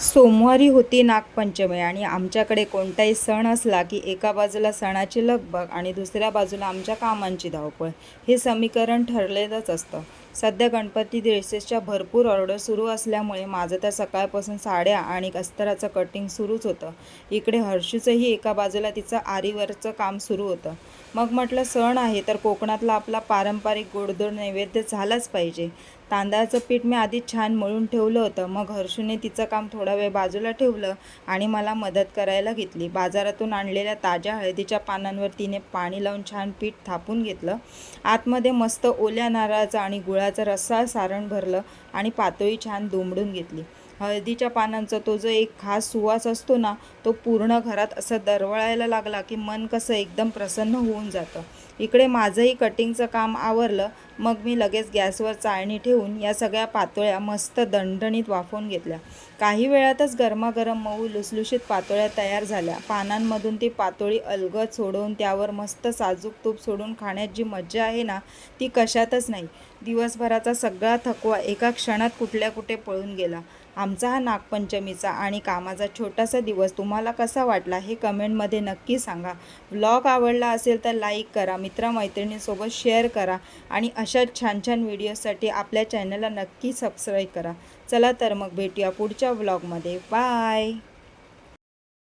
सोमवारी होती नागपंचमी आणि आमच्याकडे कोणताही सण असला की एका बाजूला सणाची लगबग आणि दुसऱ्या बाजूला आमच्या कामांची धावपळ. हे समीकरण ठरलेलंच असतं. सध्या गणपती ड्रेसेसच्या भरपूर ऑर्डर सुरू असल्यामुळे माझं तर सकाळपासून साड्या आणि अस्तराचं कटिंग सुरूच होतं. इकडे हर्षूचंही एका बाजूला तिचं आरीवरचं काम सुरू होतं. मग म्हटलं सण आहे तर कोकणातला आपला पारंपरिक गोडधोड नैवेद्य झालाच पाहिजे. तांदळाचं पीठ मी आधी छान मळून ठेवलं होतं. मग हर्षूने तिचं काम थोडा वेळ बाजूला ठेवलं आणि मला मदत करायला घेतली. बाजारातून आणलेल्या ताज्या हळदीच्या पानांवर तिने पाणी लावून छान पीठ थापून घेतलं. आतमध्ये मस्त ओल्या नारळाचं आणि गुळाचं रसाळ सारण भरलं आणि पातळी छान दुमडून घेतली. हळदीच्या पानांचा तो जो एक खास सुवास असतो ना, तो पूर्ण घरात असं दरवळायला लागला की मन कसं एकदम प्रसन्न होऊन जातं. इकडे माझंही कटिंगचं काम आवरलं. मग मी लगेच गॅसवर चाळणी ठेवून या सगळ्या पातोळ्या मस्त दणदणीत वाफवून घेतल्या. काही वेळातच गरमागरम मऊ लुसलुशीत पातोळ्या तयार झाल्या. पानांमधून ती पातोळी अलगद सोडवून त्यावर मस्त साजूक तूप सोडून खाण्यात जी मजा आहे ना, ती कशातच नाही. दिवसभराचा सगळा थकवा एका क्षणात कुठल्या कुठे पळून गेला. आमचा हा नागपंचमीचा आणि कामाचा छोटासा दिवस तुम्हाला कसा वाटला हे कमेंटमध्ये नक्की सांगा. व्लॉग आवडला असेल तर लाईक करा, मित्रमैत्रिणींसोबत शेअर करा आणि अशाच छान छान व्हिडिओसाठी आपल्या चॅनलला नक्की सबस्क्राईब करा. चला तर मग भेटूया पुढच्या व्लॉगमध्ये. बाय.